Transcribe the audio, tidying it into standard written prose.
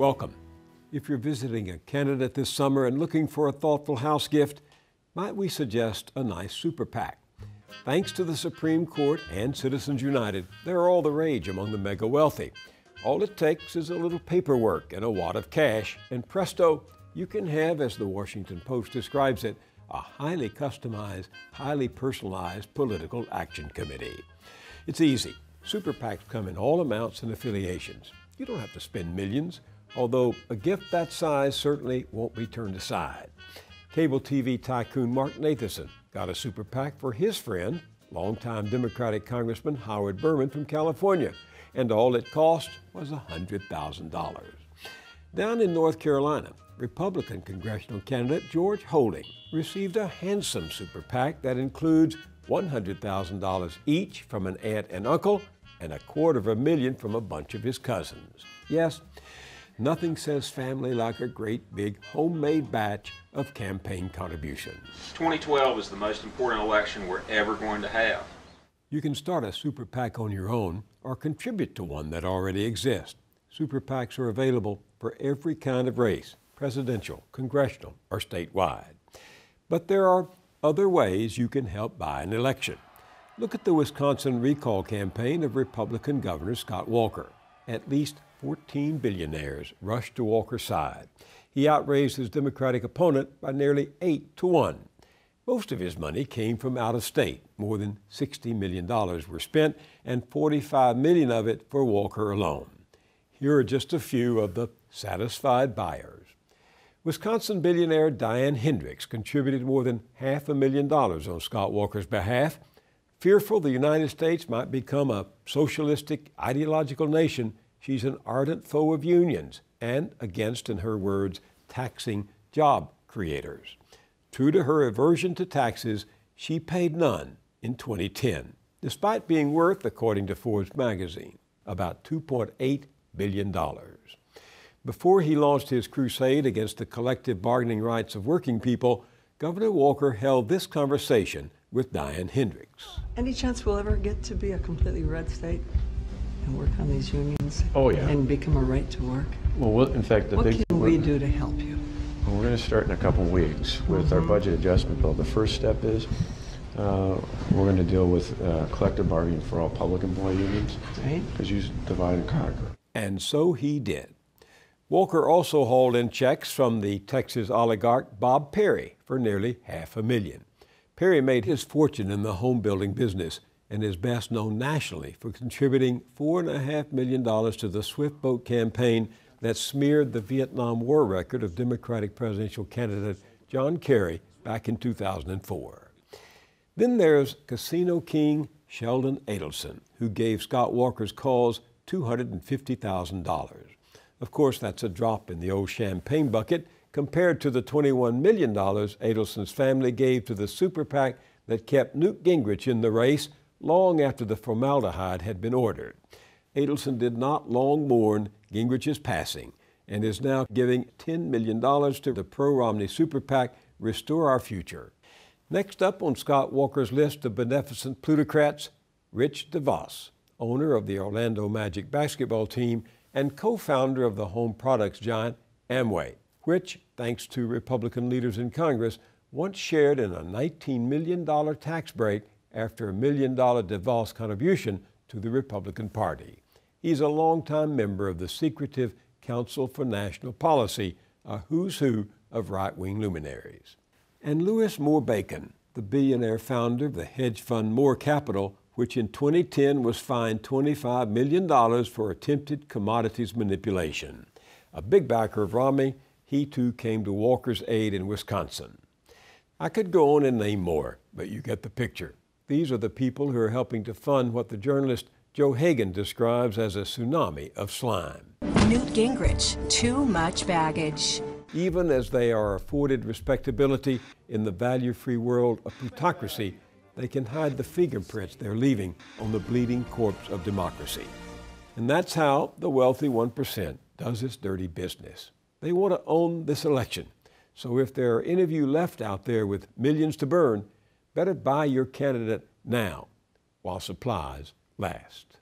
Welcome. If you're visiting a candidate this summer and looking for a thoughtful house gift, might we suggest a nice super PAC? Thanks to the Supreme Court and Citizens United, they're all the rage among the mega wealthy. All it takes is a little paperwork and a wad of cash, and presto, you can have, as the Washington Post describes it, a highly customized, highly personalized political action committee. It's easy. Super PACs come in all amounts and affiliations. You don't have to spend millions, although a gift that size certainly won't be turned aside. Cable TV tycoon Mark Nathanson got a super PAC for his friend, longtime Democratic Congressman Howard Berman from California, and all it cost was $100,000. Down in North Carolina, Republican congressional candidate George Holding received a handsome super PAC that includes $100,000 each from an aunt and uncle and $250,000 from a bunch of his cousins. Yes, nothing says family like a great big homemade batch of campaign contributions. 2012 is the most important election we're ever going to have. You can start a super PAC on your own or contribute to one that already exists. Super PACs are available for every kind of race, presidential, congressional, or statewide. But there are other ways you can help buy an election. Look at the Wisconsin recall campaign of Republican Governor Scott Walker. At least 14 billionaires rushed to Walker's side. He outraised his Democratic opponent by nearly 8-1. Most of his money came from out of state. More than $60 million were spent, and $45 million of it for Walker alone. Here are just a few of the satisfied buyers. Wisconsin billionaire Diane Hendricks contributed more than $500,000 on Scott Walker's behalf. Fearful the United States might become a socialistic, ideological nation, she's an ardent foe of unions and against, in her words, taxing job creators. True to her aversion to taxes, she paid none in 2010, despite being worth, according to Forbes magazine, about $2.8 billion. Before he launched his crusade against the collective bargaining rights of working people, Governor Walker held this conversation with Diane Hendricks. Any chance we'll ever get to be a completely red state and work on these unions? Oh, yeah. And become a right to work? Well, in fact, what can we do to help you? Well, we're going to start in a couple weeks with our budget adjustment bill. The first step is we're going to deal with collective bargaining for all public employee unions. Right. Because you divide and conquer. And so he did. Walker also hauled in checks from the Texas oligarch Bob Perry for nearly $500,000. Perry made his fortune in the home building business and is best known nationally for contributing $4.5 million to the Swift Boat campaign that smeared the Vietnam War record of Democratic presidential candidate John Kerry back in 2004. Then there's casino king Sheldon Adelson, who gave Scott Walker's cause $250,000. Of course, that's a drop in the old champagne bucket compared to the $21 million Adelson's family gave to the super PAC that kept Newt Gingrich in the race long after the formaldehyde had been ordered. Adelson did not long mourn Gingrich's passing and is now giving $10 million to the pro-Romney super PAC, Restore Our Future. Next up on Scott Walker's list of beneficent plutocrats, Rich DeVos, owner of the Orlando Magic basketball team and co-founder of the home products giant Amway, which, thanks to Republican leaders in Congress, once shared in a $19 million tax break after a $1 million DeVos contribution to the Republican Party. He's a longtime member of the secretive Council for National Policy, a who's who of right-wing luminaries. And Louis Moore Bacon, the billionaire founder of the hedge fund Moore Capital, which in 2010 was fined $25 million for attempted commodities manipulation. A big backer of Romney, he too came to Walker's aid in Wisconsin. I could go on and name more, but you get the picture. These are the people who are helping to fund what the journalist Joe Hagan describes as a tsunami of slime. Newt Gingrich, too much baggage. Even as they are afforded respectability in the value-free world of plutocracy, they can hide the fingerprints they're leaving on the bleeding corpse of democracy. And that's how the wealthy 1% does its dirty business. They want to own this election. So if there are any of you left out there with millions to burn, better buy your candidate now while supplies last.